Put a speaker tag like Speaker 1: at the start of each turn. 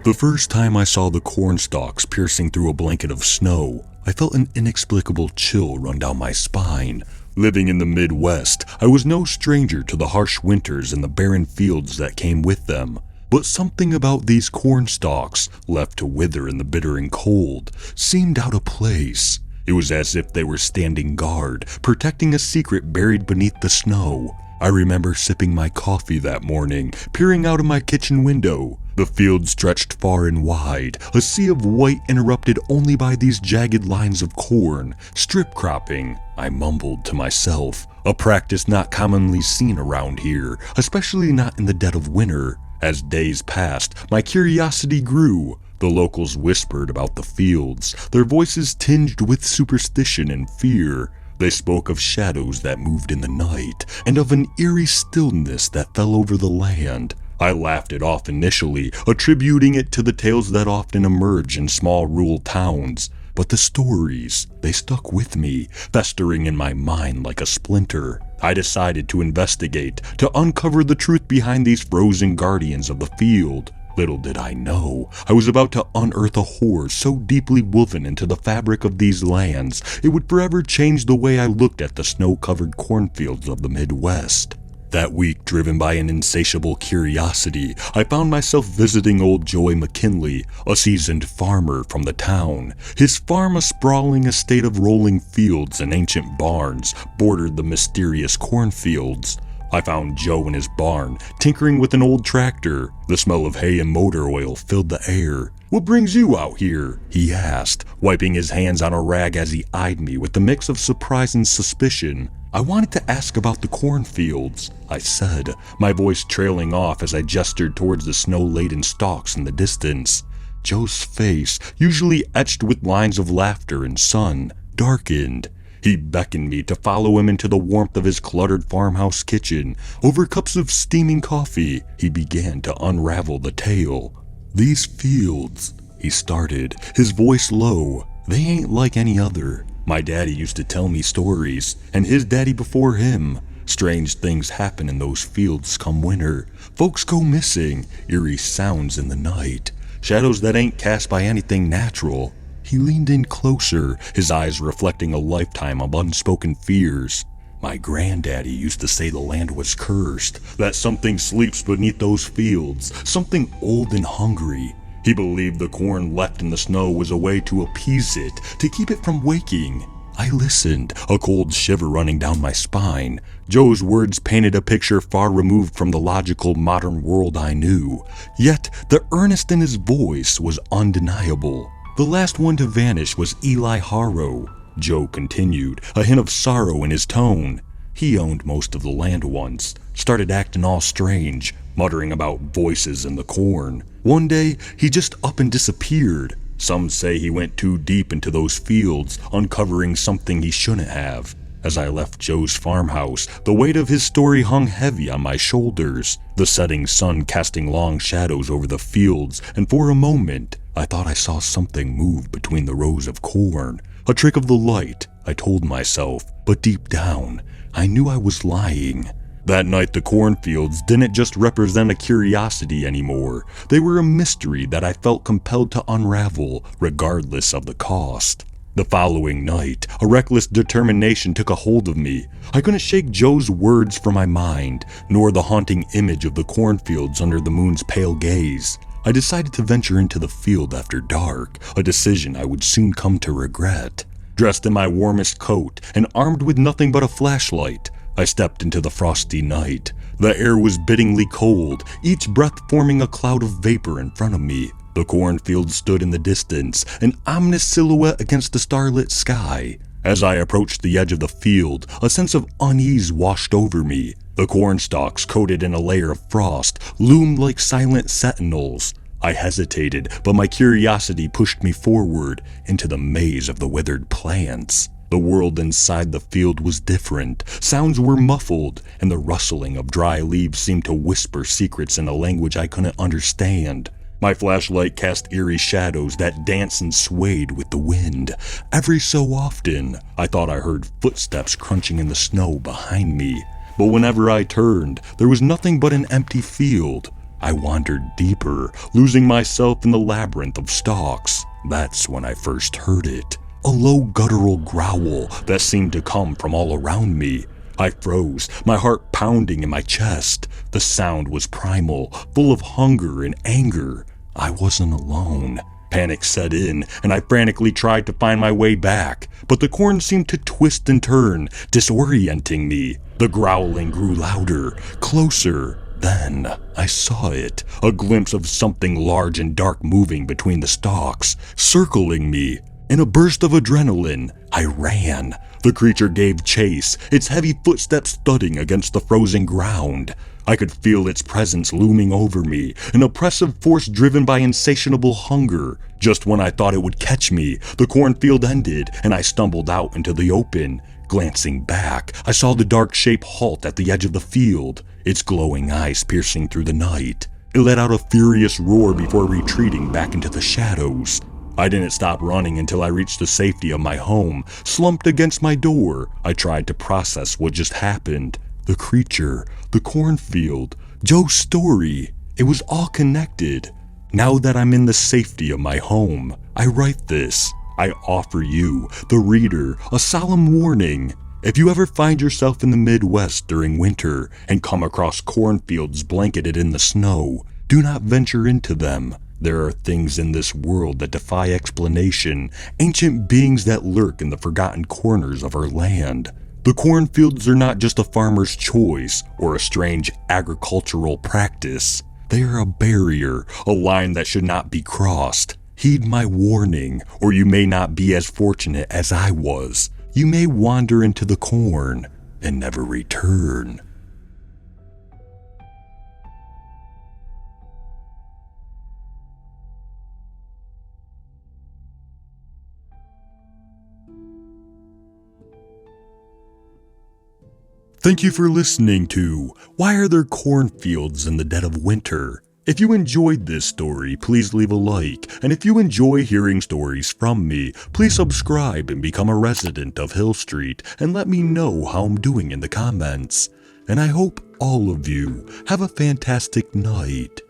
Speaker 1: The first time I saw the corn stalks piercing through a blanket of snow, I felt an inexplicable chill run down my spine. Living in the Midwest, I was no stranger to the harsh winters and the barren fields that came with them. But something about these corn stalks, left to wither in the bitter and cold, seemed out of place. It was as if they were standing guard, protecting a secret buried beneath the snow. I remember sipping my coffee that morning, peering out of my kitchen window. The field stretched far and wide, a sea of white interrupted only by these jagged lines of corn. Strip cropping, I mumbled to myself, a practice not commonly seen around here, especially not in the dead of winter. As days passed, my curiosity grew. The locals whispered about the fields, their voices tinged with superstition and fear. They spoke of shadows that moved in the night, and of an eerie stillness that fell over the land. I laughed it off initially, attributing it to the tales that often emerge in small rural towns. But the stories, they stuck with me, festering in my mind like a splinter. I decided to investigate, to uncover the truth behind these frozen guardians of the field. Little did I know, I was about to unearth a horror so deeply woven into the fabric of these lands, it would forever change the way I looked at the snow-covered cornfields of the Midwest. That week, driven by an insatiable curiosity, I found myself visiting old Joey McKinley, a seasoned farmer from the town. His farm, a sprawling estate of rolling fields and ancient barns, bordered the mysterious cornfields. I found Joe in his barn, tinkering with an old tractor. The smell of hay and motor oil filled the air. "What brings you out here?" he asked, wiping his hands on a rag as he eyed me with a mix of surprise and suspicion. "I wanted to ask about the cornfields," I said, my voice trailing off as I gestured towards the snow-laden stalks in the distance. Joe's face, usually etched with lines of laughter and sun, darkened. He beckoned me to follow him into the warmth of his cluttered farmhouse kitchen. Over cups of steaming coffee, he began to unravel the tale. "These fields," he started, his voice low, "they ain't like any other. My daddy used to tell me stories, and his daddy before him. Strange things happen in those fields come winter. Folks go missing, eerie sounds in the night, shadows that ain't cast by anything natural." He leaned in closer, his eyes reflecting a lifetime of unspoken fears. "My granddaddy used to say the land was cursed, that something sleeps beneath those fields, something old and hungry. He believed the corn left in the snow was a way to appease it, to keep it from waking." I listened, a cold shiver running down my spine. Joe's words painted a picture far removed from the logical modern world I knew. Yet, the earnest in his voice was undeniable. "The last one to vanish was Eli Harrow," Joe continued, a hint of sorrow in his tone. "He owned most of the land once, started acting all strange, muttering about voices in the corn. One day, he just up and disappeared. Some say he went too deep into those fields, uncovering something he shouldn't have." As I left Joe's farmhouse, the weight of his story hung heavy on my shoulders, the setting sun casting long shadows over the fields, and for a moment, I thought I saw something move between the rows of corn. A trick of the light, I told myself, but deep down, I knew I was lying. That night, the cornfields didn't just represent a curiosity anymore. They were a mystery that I felt compelled to unravel, regardless of the cost. The following night, a reckless determination took a hold of me. I couldn't shake Joe's words from my mind, nor the haunting image of the cornfields under the moon's pale gaze. I decided to venture into the field after dark, a decision I would soon come to regret. Dressed in my warmest coat and armed with nothing but a flashlight, I stepped into the frosty night. The air was bittingly cold, each breath forming a cloud of vapor in front of me. The cornfield stood in the distance, an ominous silhouette against the starlit sky. As I approached the edge of the field, a sense of unease washed over me. The corn stalks, coated in a layer of frost, loomed like silent sentinels. I hesitated, but my curiosity pushed me forward into the maze of the withered plants. The world inside the field was different. Sounds were muffled, and the rustling of dry leaves seemed to whisper secrets in a language I couldn't understand. My flashlight cast eerie shadows that danced and swayed with the wind. Every so often, I thought I heard footsteps crunching in the snow behind me. But whenever I turned, there was nothing but an empty field. I wandered deeper, losing myself in the labyrinth of stalks. That's when I first heard it. A low guttural growl that seemed to come from all around me. I froze, my heart pounding in my chest. The sound was primal, full of hunger and anger. I wasn't alone. Panic set in, and I frantically tried to find my way back, but the corn seemed to twist and turn, disorienting me. The growling grew louder, closer. Then I saw it, a glimpse of something large and dark moving between the stalks, circling me. In a burst of adrenaline, I ran. The creature gave chase, its heavy footsteps thudding against the frozen ground. I could feel its presence looming over me, an oppressive force driven by insatiable hunger. Just when I thought it would catch me, the cornfield ended and I stumbled out into the open. Glancing back, I saw the dark shape halt at the edge of the field, its glowing eyes piercing through the night. It let out a furious roar before retreating back into the shadows. I didn't stop running until I reached the safety of my home. Slumped against my door, I tried to process what just happened. The creature, the cornfield, Joe's story. It was all connected. Now that I'm in the safety of my home, I write this. I offer you, the reader, a solemn warning. If you ever find yourself in the Midwest during winter and come across cornfields blanketed in the snow, do not venture into them. There are things in this world that defy explanation, ancient beings that lurk in the forgotten corners of our land. The cornfields are not just a farmer's choice or a strange agricultural practice. They are a barrier, a line that should not be crossed. Heed my warning, or you may not be as fortunate as I was. You may wander into the corn and never return. Thank you for listening to Why Are There Cornfields in the Dead of Winter? If you enjoyed this story, please leave a like, and if you enjoy hearing stories from me, please subscribe and become a resident of Hill Street and let me know how I'm doing in the comments. And I hope all of you have a fantastic night.